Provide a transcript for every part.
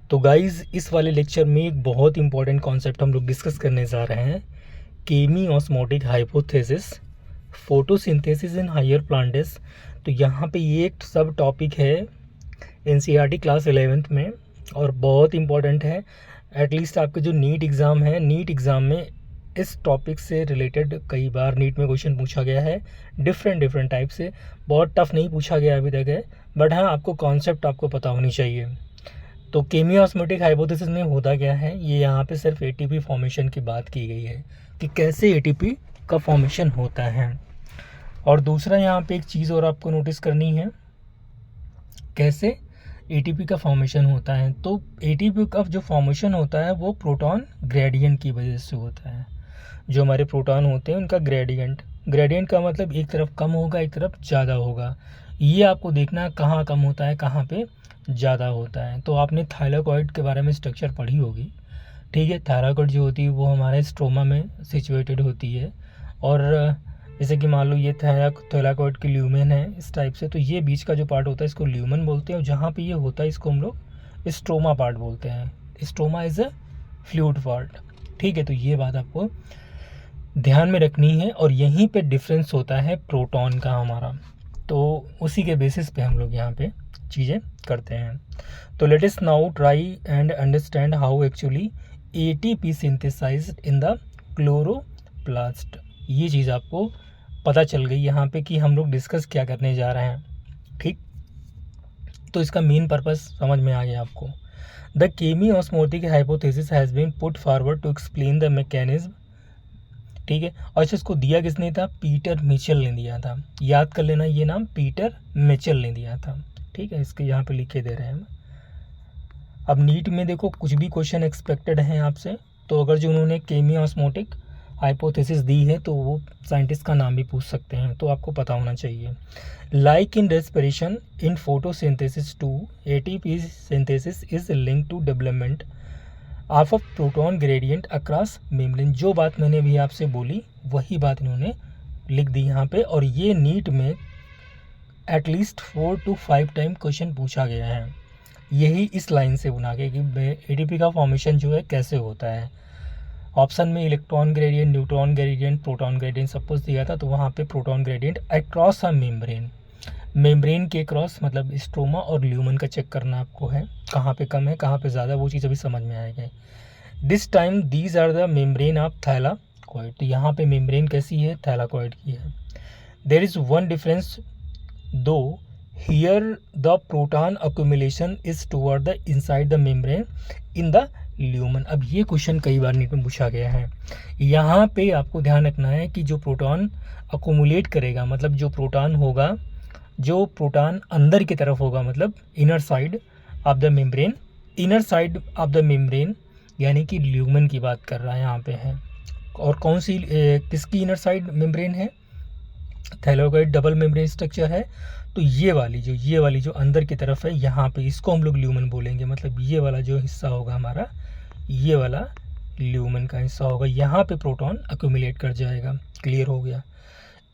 तो गाइज़ इस वाले लेक्चर में एक बहुत इंपॉर्टेंट कॉन्सेप्ट हम लोग डिस्कस करने जा रहे हैं, chemiosmotic hypothesis, photosynthesis in higher plants. तो यहाँ पे ये एक सब टॉपिक है एनसीईआरटी क्लास 11th में और बहुत इंपॉर्टेंट है। एटलीस्ट आपके जो नीट एग्ज़ाम है, नीट एग्ज़ाम में इस टॉपिक से रिलेटेड कई बार नीट में क्वेश्चन पूछा गया है, डिफरेंट टाइप से। बहुत टफ नहीं पूछा गया अभी तक है, बट हाँ आपको कॉन्सेप्ट आपको पता होनी चाहिए। तो केमी ऑस्मोटिक हाइपोथेसिस में होता क्या है, ये यहाँ पे सिर्फ एटीपी फॉर्मेशन की बात की गई है कि कैसे एटीपी का फॉर्मेशन होता है। और दूसरा यहाँ पे एक चीज़ और आपको नोटिस करनी है, कैसे एटीपी का फॉर्मेशन होता है। तो एटीपी का जो फॉर्मेशन होता है वो प्रोटॉन ग्रेडियंट की वजह से होता है। जो हमारे प्रोटॉन होते हैं उनका ग्रेडियंट का मतलब एक तरफ कम होगा, एक तरफ ज़्यादा होगा। ये आपको देखना है कहाँ कम होता है, कहाँ पे ज़्यादा होता है। तो आपने थायलाकॉइड के बारे में स्ट्रक्चर पढ़ी होगी, ठीक है। थायलाकॉइड जो होती है वो हमारे स्ट्रोमा में सिचुएटेड होती है, और जैसे कि मान लो ये थायलाकॉइड की ल्यूमेन है इस टाइप से, तो ये बीच का जो पार्ट होता है इसको ल्यूमेन बोलते हैं, और जहाँ पे ये होता है इसको हम लोग स्ट्रोमा पार्ट बोलते हैं। Stroma is a fluid part, ठीक है। तो ये बात आपको ध्यान में रखनी है, और यहीं पे डिफरेंस होता है प्रोटॉन का हमारा। तो उसी के बेसिस पे हम लोग यहाँ पे चीज़ें करते हैं। तो let us now try and understand how actually ATP synthesised in the chloroplast. ये चीज़ आपको पता चल गई यहाँ पे कि हम लोग डिस्कस क्या करने जा रहे हैं, ठीक। तो इसका मेन पर्पस समझ में आ गया आपको। The chemiosmotic hypothesis has been put forward to explain the mechanism, ठीक है। और इसको दिया किसने था? पीटर मिचेल ने दिया था। याद कर लेना ये नाम, पीटर मिचेल ने दिया था, ठीक है। इसके यहाँ पे लिखे दे रहे हैं हम। अब नीट में देखो कुछ भी क्वेश्चन एक्सपेक्टेड हैं आपसे, तो अगर जो उन्होंने केमी ऑस्मोटिक हाइपोथेसिस दी है तो वो साइंटिस्ट का नाम भी पूछ सकते हैं, तो आपको पता होना चाहिए। Like in respiration in photosynthesis to ATP synthesis is link to development of a proton gradient across membrane. जो बात मैंने भी आपसे बोली वही बात इन्होंने लिख दी यहाँ पे, और ये नीट में एटलीस्ट 4 to 5 टाइम क्वेश्चन पूछा गया है यही इस लाइन से बना के कि एटीपी का फॉर्मेशन जो है कैसे होता है। ऑप्शन में electron gradient, neutron gradient, proton gradient सब कुछ दिया था, तो वहाँ पे proton gradient across a membrane के क्रॉस मतलब स्ट्रोमा और ल्यूमन का चेक करना आपको है, कहाँ पे कम है कहाँ पे ज़्यादा, वो चीज़ अभी समझ में आएगी। This time these are the membrane of thylakoid. तो यहाँ पे मेम्ब्रेन कैसी है? थैलाकॉइड की है। There is one difference though, here the proton accumulation is toward the inside the membrane in the lumen. अब ये क्वेश्चन कई बार नीट में पूछा गया है। यहाँ पे आपको ध्यान रखना है कि जो प्रोटॉन अक्यूमुलेट करेगा, मतलब जो प्रोटॉन होगा, जो प्रोटॉन अंदर की तरफ होगा, मतलब inner side of the membrane, inner side of the membrane यानी कि ल्यूमन की बात कर रहा है यहाँ पे है। और कौन सी किसकी इनर साइड मेम्ब्रेन है? थैलाकॉइड डबल मेम्ब्रेन स्ट्रक्चर है, तो ये वाली जो अंदर की तरफ है यहाँ पे, इसको हम लोग ल्यूमन बोलेंगे। मतलब ये वाला जो हिस्सा होगा हमारा, ये वाला ल्यूमन का हिस्सा होगा, यहाँ पे प्रोटॉन अक्यूमुलेट कर जाएगा। क्लियर हो गया।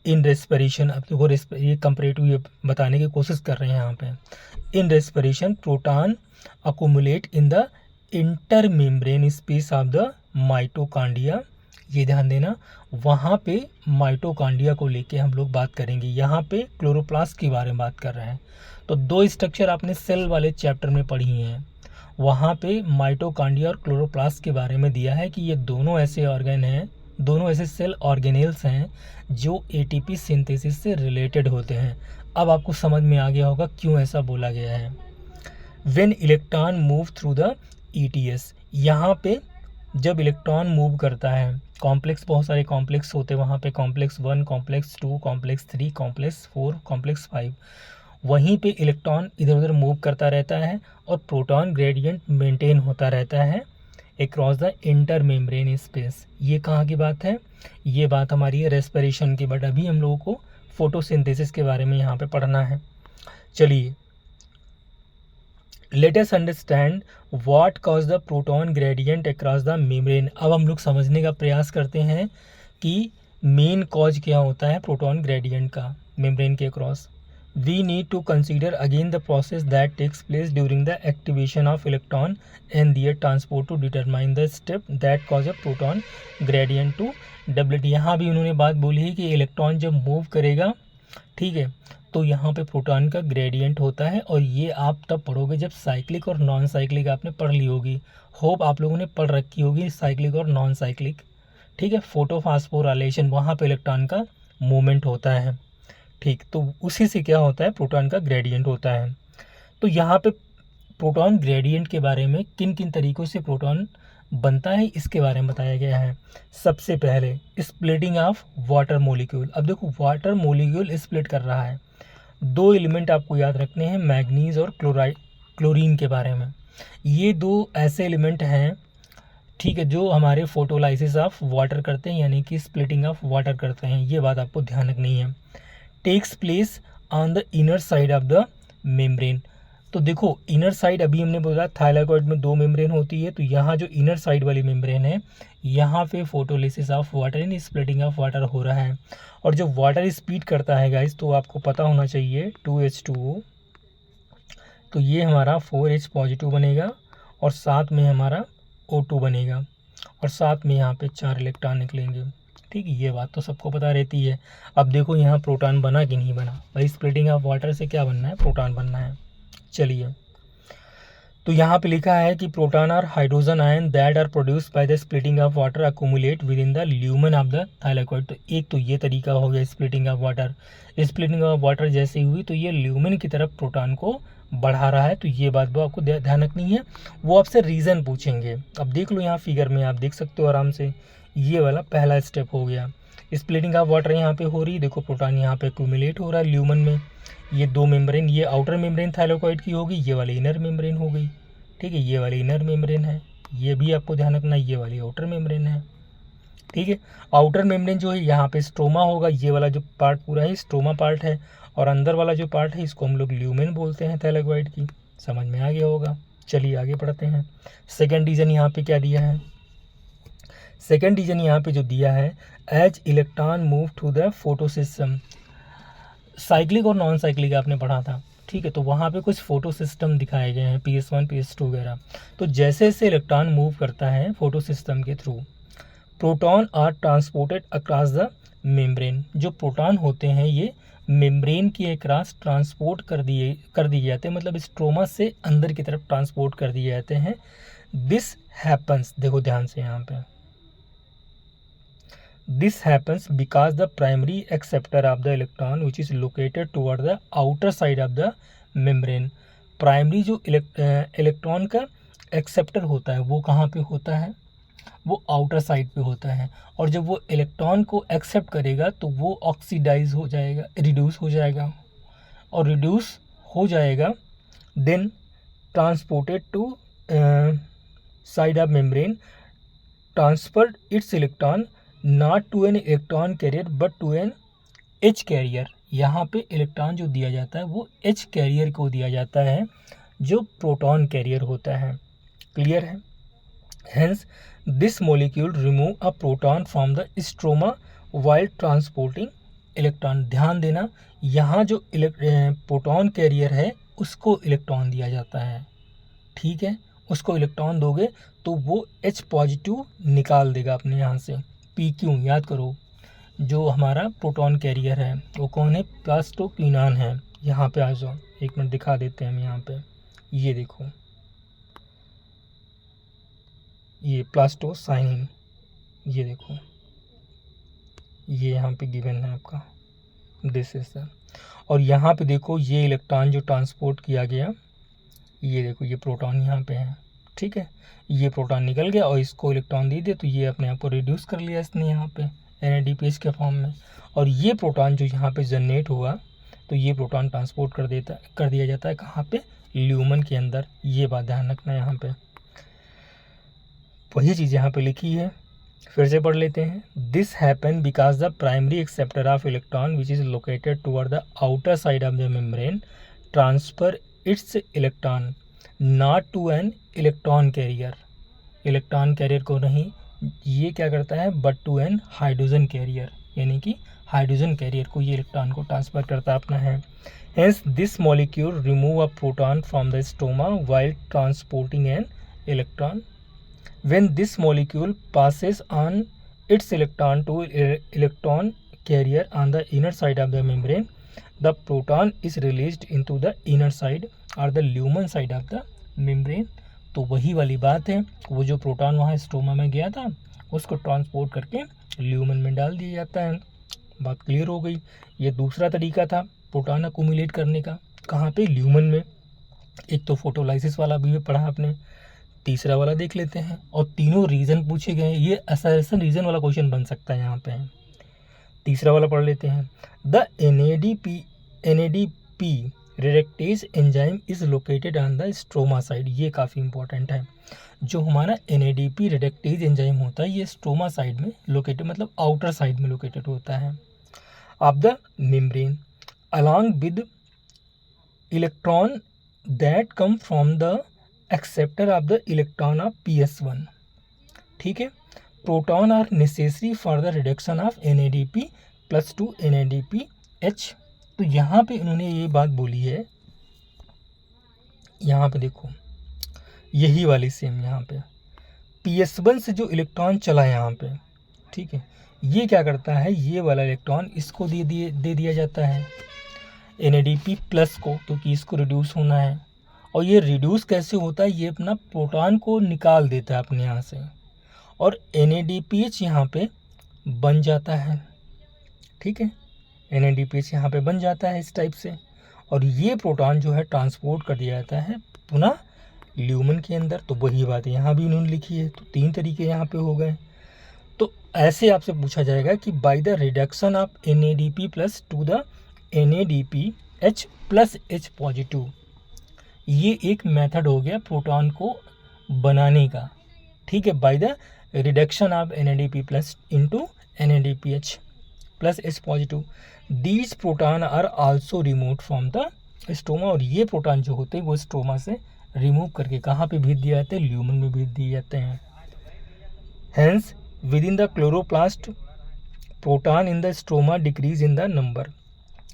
इन रेस्पिरेशन, अब देखो ये कंपैरेटिव ये बताने की कोशिश कर रहे हैं यहाँ पे। In respiration proton accumulate in the inter membrane space of the mitochondria. ये ध्यान देना, वहाँ पे माइटोकॉन्ड्रिया को लेके हम लोग बात करेंगे। यहाँ पे क्लोरोप्लास्ट के बारे में बात कर रहे हैं। तो दो स्ट्रक्चर आपने सेल वाले चैप्टर में पढ़ी हैं, वहाँ पे माइटोकॉन्ड्रिया और क्लोरोप्लास्ट के बारे में दिया है कि ये दोनों ऐसे ऑर्गन हैं, दोनों ऐसे सेल ऑर्गेनेल्स हैं जो एटीपी सिंथेसिस से रिलेटेड होते हैं। अब आपको समझ में आ गया होगा क्यों ऐसा बोला गया है। When electron move through the ETS, यहाँ पे जब इलेक्ट्रॉन मूव करता है, कॉम्प्लेक्स बहुत सारे कॉम्प्लेक्स होते हैं वहाँ पे, complex 1, complex 2, complex 3, complex 4, complex 5, वहीं पे इलेक्ट्रॉन इधर उधर मूव करता रहता है और प्रोटॉन ग्रेडियंट मेंटेन होता रहता है across the inter membrane space. ये कहाँ की बात है? ये बात हमारी है रेस्पिरेशन की, बट अभी हम लोगों को फोटोसिंथेसिस के बारे में यहाँ पे पढ़ना है। चलिए, let us understand what cause the proton gradient across the membrane. अब हम लोग समझने का प्रयास करते हैं कि मेन कॉज क्या होता है प्रोटॉन ग्रेडियंट का मेम्ब्रेन के across. we need to consider again the process that takes place during the activation of electron and their transport to determine the step that cause a proton gradient to doublet। यहाँ भी उन्होंने बात बोली है कि electron जब move करेगा, ठीक है, तो यहाँ पे प्रोटॉन का ग्रेडियंट होता है, और ये आप तब पढ़ोगे जब साइक्लिक और नॉन साइक्लिक आपने पढ़ ली होगी। होप आप लोगों ने पढ़ रखी होगी साइक्लिक और नॉन साइक्लिक, ठीक है। फोटोफॉस्फोराइलेशन, वहाँ पे इलेक्ट्रॉन का मूवमेंट होता है, ठीक, तो उसी से क्या होता है, प्रोटॉन का ग्रेडियंट होता है। तो यहाँ पे प्रोटॉन ग्रेडियंट के बारे में किन किन तरीक़ों से प्रोटॉन बनता है इसके बारे में बताया गया है। सबसे पहले स्प्लिटिंग ऑफ वाटर मोलिक्यूल। अब देखो वाटर मोलिक्यूल स्प्लिट कर रहा है, दो एलिमेंट आपको याद रखने हैं, मैग्नीज और क्लोरीन के बारे में। ये दो ऐसे एलिमेंट हैं, ठीक है, जो हमारे फोटोलाइसिस ऑफ वाटर करते हैं, यानी कि स्प्लिटिंग ऑफ वाटर करते हैं। ये बात आपको ध्यान रखनी है। Takes place on the inner side of the membrane. तो देखो इनर साइड, अभी हमने बोला थाइलाकॉइड में दो मेम्ब्रेन होती है, तो यहाँ जो इनर साइड वाली मेम्ब्रेन है, यहाँ पे फोटोलिसिस ऑफ वाटर यानी स्प्लिटिंग ऑफ वाटर हो रहा है। और जब वाटर स्प्लिट करता है गाइस, तो आपको पता होना चाहिए 2H2O, तो ये हमारा 4H पॉजिटिव बनेगा, और साथ में हमारा O2 बनेगा, और साथ में यहाँ पे 4 इलेक्ट्रॉन निकलेंगे, ठीक, ये बात तो सबको पता रहती है। अब देखो यहाँ प्रोटॉन बना कि नहीं बना, भाई स्प्लिटिंग ऑफ वाटर से क्या बनना है, प्रोटॉन बनना है। चलिए, तो यहाँ पे लिखा है कि proton are hydrogen ion that are produced by the splitting of water accumulate within the lumen of the thylakoid. तो एक तो ये तरीका हो गया splitting of water. Splitting of water जैसे हुई तो ये ल्यूमेन की तरफ प्रोटॉन को बढ़ा रहा है, तो ये बात वो आपको ध्यान रखनी है। वो आपसे रीज़न पूछेंगे। अब देख लो यहाँ फिगर में आप देख सकते हो आराम से, ये वाला पहला स्टेप हो गया। स्प्लिटिंग ऑफ वाटर यहाँ पे हो रही है, देखो प्रोटॉन यहाँ पे एक्यूमुलेट हो रहा है ल्यूमन में। ये दो मेम्ब्रेन, ये आउटर मेम्ब्रेन थाइलाकॉइड की होगी, ये वाली इनर मेम्ब्रेन हो गई, ठीक है, ये वाली इनर मेम्ब्रेन है, ये भी आपको ध्यान रखना, ये वाली आउटर मेम्ब्रेन है, ठीक है। आउटर मेम्ब्रेन जो है यहाँ पे स्ट्रोमा होगा, ये वाला जो पार्ट पूरा है स्ट्रोमा पार्ट है, और अंदर वाला जो पार्ट है इसको हम लोग ल्यूमेन बोलते हैं थाइलाकॉइड की। समझ में आ गया होगा। चलिए आगे बढ़ते हैं। सेकेंड रीजन यहाँ पे क्या दिया है, सेकेंड रीजन यहाँ पे जो दिया है, as electron move to the photosystem. Cyclic और नॉन साइक्लिक आपने पढ़ा था, ठीक है, तो वहाँ पे कुछ फोटो सिस्टम दिखाए गए हैं, PS1 PS2 वगैरह। तो जैसे जैसे इलेक्ट्रॉन मूव करता है फोटो सिस्टम के through, proton are transported across the membrane. जो प्रोटॉन होते हैं ये मेम्ब्रेन के अक्रॉस ट्रांसपोर्ट कर दिए जाते हैं, मतलब स्ट्रोमा से अंदर की तरफ ट्रांसपोर्ट कर दिए जाते हैं। दिस हैपन्स, देखो ध्यान से यहाँ पे, this happens because the primary acceptor of the electron which is located toward the outer side of the membrane। Primary जो इलेक्ट्रॉन का एक्सेप्टर होता है वो कहाँ पे होता है, वो आउटर साइड पे होता है। और जब वो इलेक्ट्रॉन को एक्सेप्ट करेगा तो वो ऑक्सीडाइज हो जाएगा, रिड्यूस हो जाएगा, और रिड्यूस हो जाएगा then transported to side of membrane, transferred its electron not to an electron carrier but to an H carrier. यहाँ पे इलेक्ट्रॉन जो दिया जाता है वो H कैरियर को दिया जाता है, जो प्रोटॉन कैरियर होता है। क्लियर है। Hence this molecule remove a proton from the stroma while transporting electron. ध्यान देना, यहाँ जो प्रोटॉन कैरियर है उसको इलेक्ट्रॉन दिया जाता है, ठीक है, उसको इलेक्ट्रॉन दोगे तो वो H पॉजिटिव निकाल देगा अपने यहाँ से। PQ याद करो, जो हमारा प्रोटॉन कैरियर है वो कौन है, प्लास्टोक्विनान है। यहाँ पे आ जाओ, एक मिनट दिखा देते हैं हम यहाँ पे, ये देखो, ये प्लास्टोसाइनिन, ये देखो, ये यहाँ पे गिवन है आपका, दिस इज द। और यहाँ पे देखो ये इलेक्ट्रॉन जो ट्रांसपोर्ट किया गया, ये देखो ये प्रोटॉन यहाँ पे है, ठीक है, ये प्रोटॉन निकल गया और इसको इलेक्ट्रॉन दे दिया तो ये अपने आप को रिड्यूस कर लिया इसने यहाँ पे NADPH के फॉर्म में। और ये प्रोटॉन जो यहाँ पे जनरेट हुआ तो ये प्रोटॉन ट्रांसपोर्ट कर दिया जाता है कहाँ पे, ल्यूमन के अंदर। ये बात ध्यान रखना है यहाँ पे, वही चीज़ यहाँ पे लिखी है, फिर से पढ़ लेते हैं। This happen because the primary acceptor of electron which is located toward the outer side of the membrane transfer its electron not to an electron carrier. Electron carrier को नहीं, ये क्या करता है, but to an hydrogen carrier, यानी कि hydrogen career को ये इलेक्ट्रॉन को ट्रांसफ़र करता अपना है। Hence, this molecule remove a proton from the stroma while transporting an electron. When this molecule passes on its electron to electron carrier on the inner side of the membrane, the proton is released into the inner side or the lumen side of the membrane. तो वही वाली बात है, वो जो proton वहाँ stroma में गया था उसको ट्रांसपोर्ट करके ल्यूमन में डाल दिया जाता है। बात क्लियर हो गई। ये दूसरा तरीका था प्रोटॉन अक्यूमुलेट करने का, कहाँ पे, ल्यूमन में। एक तो फोटोलाइसिस वाला भी पढ़ा आपने, तीसरा वाला देख लेते हैं। और तीनों रीज़न पूछे गए, ये असर्शन रीज़न वाला क्वेश्चन बन सकता है यहाँ पे। तीसरा वाला पढ़ लेते हैं। The NADP reductase enzyme is located on the stroma side. ये काफ़ी इंपॉर्टेंट है। जो हमारा NADP रिडक्टेज एंजाइम होता है ये स्ट्रोमा साइड में लोकेटेड, मतलब आउटर साइड में लोकेटेड होता है of the membrane along with electron that come from the acceptor of the electron of PS1। ठीक है, proton are necessary for the reduction of NADP plus to NADPH। तो यहाँ पे इन्होंने ये बात बोली है, यहाँ पे देखो यही वाली सेम, यहाँ पे PS1 से जो इलेक्ट्रॉन चला यहाँ पे, ठीक है, ये क्या करता है, ये वाला इलेक्ट्रॉन इसको दे दिया जाता है NADP प्लस को, क्योंकि इसको रिड्यूस होना है। और ये रिड्यूस कैसे होता है, ये अपना प्रोटॉन को निकाल देता है अपने यहाँ से, और NADPH यहाँ पे बन जाता है। ठीक है, NADPH यहाँ पे बन जाता है इस टाइप से, और ये प्रोटॉन जो है ट्रांसपोर्ट कर दिया जाता है पुनः ल्यूमन के अंदर। तो वही बात यहाँ भी इन्होंने लिखी है। तो तीन तरीके यहाँ पे हो गए। तो ऐसे आपसे पूछा जाएगा कि bye the reduction of NADP plus to the NADPH plus H positive, ये एक मेथड हो गया प्रोटॉन को बनाने का। ठीक है, by the reduction of NADP प्लस into NADPH plus H positive, these proton are also remove from the stoma. और ये प्रोटॉन जो होते हैं वो स्टोमा से रिमूव करके कहाँ पे भेज दिए जाते हैं, ल्यूमन में भेज दिए जाते हैं। Hence with in the chloroplast proton in the stoma decrease in the number.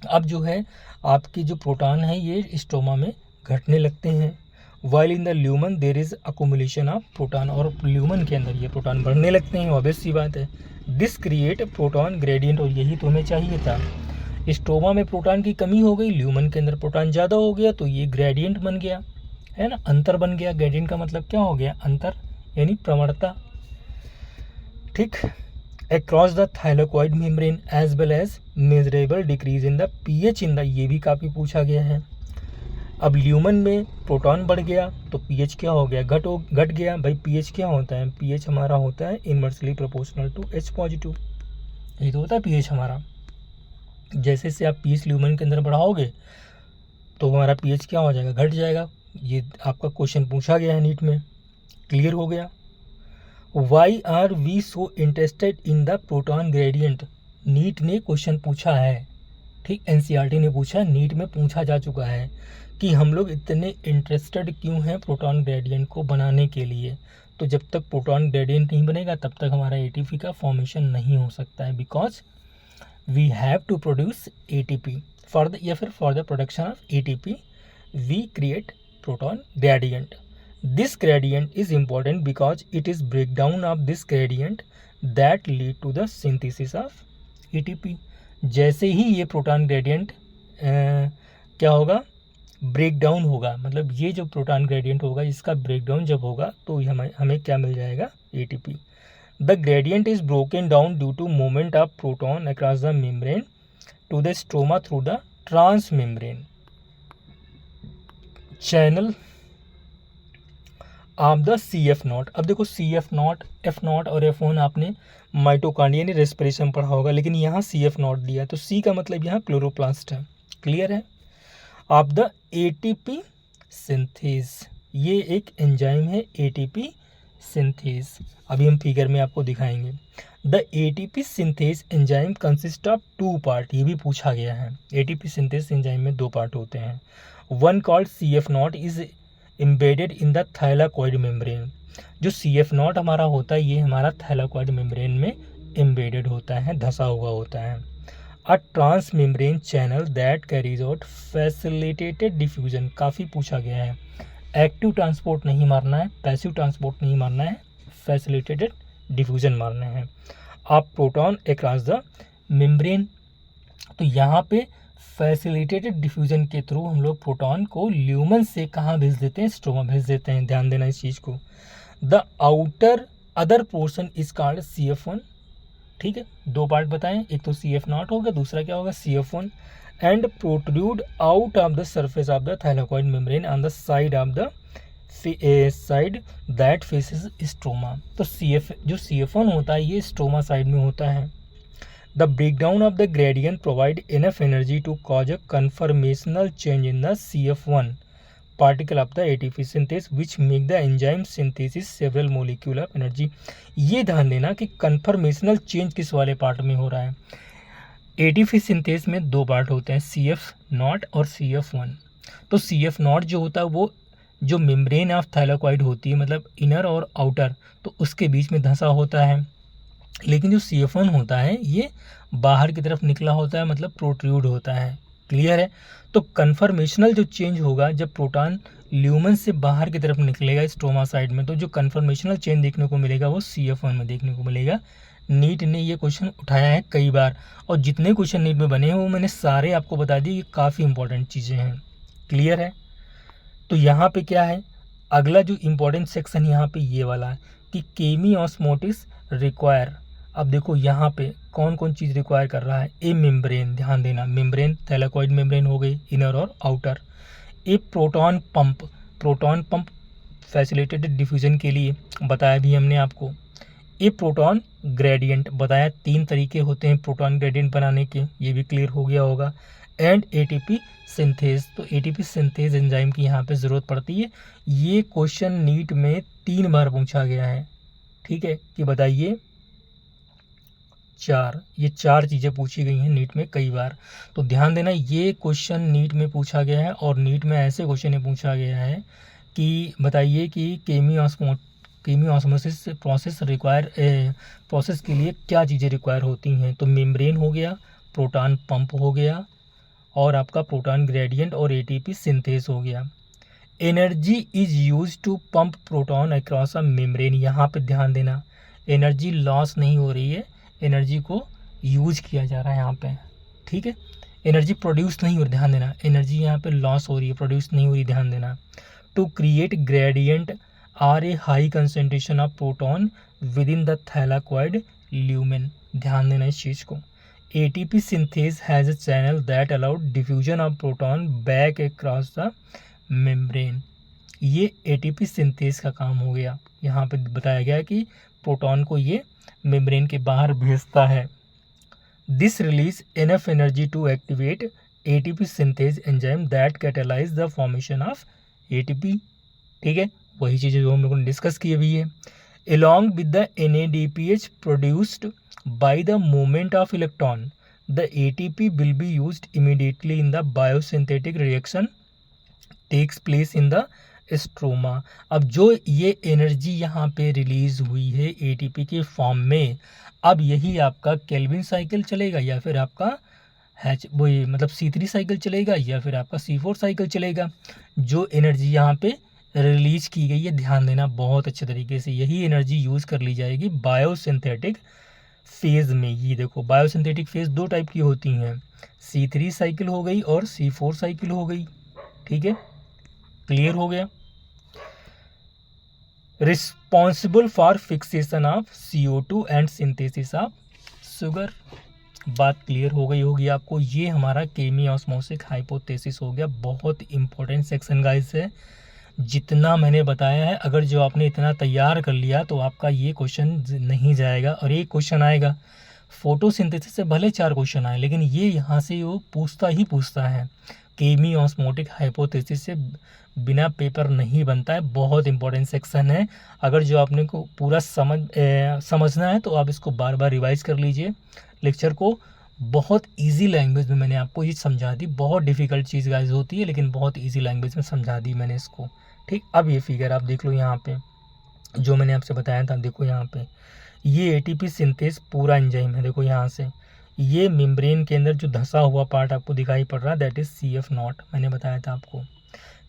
अब जो है आपके जो प्रोटॉन है ये स्टोमा में घटने लगते हैं। While in the lumen there is accumulation of proton, और ल्यूमन के अंदर ये प्रोटॉन बढ़ने लगते हैं, ऑब्वियस सी बात है। दिस क्रिएट प्रोटॉन ग्रेडियंट, और यही तो हमें चाहिए था। स्टोमा में प्रोटॉन की कमी हो गई, ल्यूमन के अंदर प्रोटॉन ज़्यादा हो गया, तो ये ग्रेडियंट बन गया, है ना, अंतर बन गया। ग्रेडियंट का मतलब क्या हो गया, अंतर यानी प्रवणता। ठीक, across the thylakoid membrane as well as measurable decrease in the pH in the, ये भी काफ़ी पूछा गया है। अब ल्यूमन में प्रोटॉन बढ़ गया तो pH क्या हो गया, घट गया। भाई pH क्या होता है, pH हमारा होता है inversely proportional to H positive, ये तो होता है pH हमारा। जैसे से आप pH ल्यूमन के अंदर बढ़ाओगे तो हमारा pH क्या हो जाएगा, घट जाएगा। ये आपका क्वेश्चन पूछा गया है नीट में, क्लियर हो गया। Why are we so interested in the proton gradient, NEET ने क्वेश्चन पूछा है। ठीक, NCERT ने पूछा, नीट में पूछा जा चुका है कि हम लोग इतने इंटरेस्टेड क्यों हैं प्रोटॉन ग्रेडियंट को बनाने के लिए। तो जब तक प्रोटॉन ग्रेडियंट नहीं बनेगा तब तक हमारा ATP का फॉर्मेशन नहीं हो सकता है, because we have to produce ATP for the, या फिर for the production of ATP we create proton gradient. This gradient is important because it is breakdown of this gradient that lead to the synthesis of ATP। जैसे ही ये proton gradient क्या होगा, break down होगा, मतलब ये जो proton gradient होगा इसका ब्रेक डाउन जब होगा तो हमें क्या मिल जाएगा, ATP। The gradient is broken down due to movement of proton across the membrane to the stroma through the transmembrane channel of the CF0। अब देखो CF0, F0 और F1 आपने माइटोकॉन्ड्रिया यानी रेस्पिरेशन पढ़ा होगा, लेकिन यहाँ CF0 दिया, तो C का मतलब यहाँ क्लोरोप्लास्ट है, क्लियर है। ऑफ द ATP सिंथेज, ये एक एंजाइम है ATP सिंथेज, अभी हम फिगर में आपको दिखाएंगे। The ATP synthase enzyme consist of 2 part, ये भी पूछा गया है। ATP सिंथेज एंजाइम में 2 पार्ट होते हैं। One called CF0 is embedded in the thylakoid membrane. जो CF0 हमारा होता है ये हमारा थाइलाकॉइड मेम्ब्रेन में एम्बेडेड होता है, धसा हुआ होता है। A transmembrane channel that carries out facilitated diffusion, काफ़ी पूछा गया है। एक्टिव ट्रांसपोर्ट नहीं मारना है, पैसिव ट्रांसपोर्ट नहीं मारना है, फैसिलिटेटेड डिफ्यूजन मारना है। आप प्रोटॉन अक्रॉस द मेम्ब्रेन, तो यहाँ पे फैसिलिटेटेड डिफ्यूजन के थ्रू हम लोग प्रोटॉन को ल्यूमन से कहाँ भेज देते हैं, स्ट्रोमा भेज देते हैं। ध्यान देना इस चीज़ को। The outer other portion is called CF1। ठीक है, दो पार्ट बताएं, एक तो CF0 होगा, दूसरा क्या होगा CF1। And protrude out of the surface of the thylakoid membrane on the side of the side that faces stroma. तो जो CF1 होता है ये स्ट्रोमा साइड में होता है। The breakdown of the gradient provide enough energy to cause a conformational change in the CF1 particle of the ATP synthase which make the enzyme synthesis several molecule of energy. ये ध्यान देना कि conformational change किस वाले part में हो रहा है। ATP सिंथेस में दो पार्ट होते हैं, CF0 और CF1। तो CF0 जो होता है वो जो मेम्ब्रेन ऑफ थाइलाकॉइड होती है, मतलब इनर और आउटर, तो उसके बीच में धंसा होता है। लेकिन जो CF1 होता है ये बाहर की तरफ निकला होता है, मतलब प्रोट्रूड होता है। क्लियर है। तो कन्फर्मेशनल जो चेंज होगा जब प्रोटॉन ल्यूमन से बाहर की तरफ निकलेगा स्ट्रोमा साइड में, तो जो कन्फर्मेशनल चेंज देखने को मिलेगा वो CF1 में देखने को मिलेगा। नीट ने ये क्वेश्चन उठाया है कई बार, और जितने क्वेश्चन नीट में बने हैं वो मैंने सारे आपको बता दिए, ये काफ़ी इंपॉर्टेंट चीज़ें हैं। क्लियर है। तो यहाँ पे क्या है, अगला जो इम्पोर्टेंट सेक्शन यहाँ पे ये वाला है कि केमी ऑस्मोटिक्स रिक्वायर। अब देखो यहाँ पे कौन कौन चीज़ रिक्वायर कर रहा है। ए मेम्ब्रेन, ध्यान देना, मेम्ब्रेन थैलाकॉइड मेम्ब्रेन हो गई, इनर और आउटर। ए प्रोटॉन पंप फैसिलिटेटेड डिफ्यूजन के लिए बताया भी हमने आपको। ए प्रोटॉन ग्रेडियंट बताया, 3 तरीके होते हैं प्रोटॉन ग्रेडियंट बनाने के, ये भी क्लियर हो गया होगा। एंड ATP सिंथेज, तो ATP सिंथेज एंजाइम की यहाँ पे ज़रूरत पड़ती है। ये क्वेश्चन नीट में 3 बार पूछा गया है। ठीक है, कि बताइए 4, ये 4 चीज़ें पूछी गई हैं नीट में कई बार। तो ध्यान देना, ये क्वेश्चन नीट में पूछा गया है, और नीट में ऐसे क्वेश्चन पूछा गया है कि बताइए कि केमी ऑस्मोसिस प्रोसेस के लिए क्या चीज़ें रिक्वायर होती हैं। तो मेम्ब्रेन हो गया, प्रोटॉन पंप हो गया, और आपका प्रोटॉन ग्रेडियंट और ATP सिंथेज हो गया। Energy is use to pump proton across a membrane. यहाँ पे ध्यान देना, एनर्जी लॉस नहीं हो रही है, एनर्जी को यूज किया जा रहा है यहाँ पे। ठीक है, एनर्जी प्रोड्यूस नहीं हो रही, ध्यान देना, एनर्जी यहाँ पे लॉस हो रही है, प्रोड्यूस नहीं हो रही, ध्यान देना। To create gradient are a high concentration of proton within the thylakoid lumen. ध्यान देना इस चीज़ को। ATP synthase has a channel that allowed diffusion of proton back across the membrane. ये ATP सिंथेज का काम हो गया। यहाँ पे बताया गया कि प्रोटॉन को ये मेम्ब्रेन के बाहर भेजता है। This release enough energy to activate ATP synthase enzyme that catalyse the formation of ATP। ठीक है, वही चीज़ें जो हम लोगों ने डिस्कस की अभी है। Along with the NADPH produced by the movement of electron, the ATP will be used immediately in the biosynthetic reaction takes place in the stroma. अब जो ये एनर्जी यहाँ पे रिलीज हुई है ATP के फॉर्म में, अब यही आपका केल्विन साइकिल चलेगा, या फिर आपका वही मतलब C3 साइकिल चलेगा, या फिर आपका C4 साइकिल चलेगा। जो एनर्जी यहाँ पे रिलीज की गई है, ध्यान देना बहुत अच्छे तरीके से, यही एनर्जी यूज़ कर ली जाएगी बायोसिंथेटिक फेज़ में। ये देखो, बायोसिंथेटिक फेज़ 2 टाइप की होती हैं, C3 साइकिल हो गई और C4 साइकिल हो गई। ठीक है, क्लियर हो गया। Responsible for fixation of CO2 and synthesis of sugar. बात क्लियर हो गई होगी आपको। ये हमारा केमी ऑस्मोसिस हाइपोथेसिस हो गया। बहुत इंपॉर्टेंट सेक्शन गाइस है, जितना मैंने बताया है, अगर जो आपने इतना तैयार कर लिया तो आपका ये क्वेश्चन नहीं जाएगा। और एक क्वेश्चन आएगा फोटोसिंथेसिस से, भले 4 क्वेश्चन आए, लेकिन ये यहाँ से वो पूछता है। केमी ऑस्मोटिक हाइपोथेसिस से बिना पेपर नहीं बनता है। बहुत इंपॉर्टेंट सेक्शन है। अगर जो आपने को पूरा समझना है तो आप इसको बार बार रिवाइज कर लीजिए लेक्चर को। बहुत इजी लैंग्वेज में मैंने आपको ये समझा दी। बहुत डिफ़िकल्ट चीज़ गाइस होती है, लेकिन बहुत इजी लैंग्वेज में समझा दी मैंने इसको। ठीक, अब ये फिगर आप देख लो यहाँ पे, जो मैंने आपसे बताया था। देखो यहाँ पे ये ATP सिंथेज पूरा एंजाइम है। देखो यहाँ से ये मेम्ब्रेन के अंदर जो धंसा हुआ पार्ट आपको दिखाई पड़ रहा है दैट इज CF0। मैंने बताया था आपको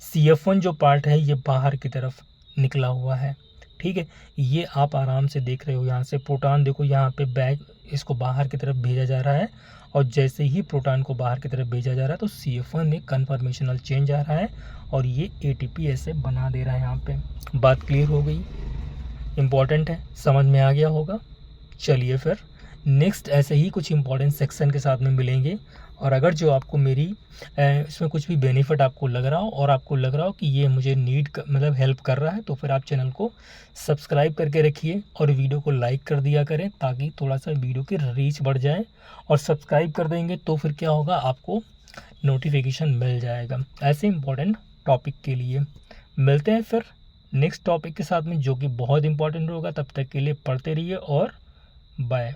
CF1 जो पार्ट है ये बाहर की तरफ निकला हुआ है, ठीक है। ये आप आराम से देख रहे हो, यहाँ से प्रोटॉन देखो यहाँ पे बैक इसको बाहर की तरफ भेजा जा रहा है, और जैसे ही प्रोटॉन को बाहर की तरफ भेजा जा रहा है तो CF1 में कन्फर्मेशनल चेंज आ रहा है और ये ATP ऐसे बना दे रहा है। यहाँ पे बात क्लियर हो गई, इम्पॉर्टेंट है, समझ में आ गया होगा। चलिए फिर नेक्स्ट ऐसे ही कुछ इंपॉर्टेंट सेक्शन के साथ में मिलेंगे। और अगर जो आपको मेरी इसमें कुछ भी बेनिफिट आपको लग रहा हो और आपको लग रहा हो कि ये मुझे मतलब हेल्प कर रहा है, तो फिर आप चैनल को सब्सक्राइब करके रखिए और वीडियो को लाइक कर दिया करें ताकि थोड़ा सा वीडियो की रीच बढ़ जाए। और सब्सक्राइब कर देंगे तो फिर क्या होगा, आपको नोटिफिकेशन मिल जाएगा ऐसे इंपॉर्टेंट टॉपिक के लिए। मिलते हैं फिर नेक्स्ट टॉपिक के साथ में जो कि बहुत इंपॉर्टेंट होगा। तब तक के लिए पढ़ते रहिए और बाय।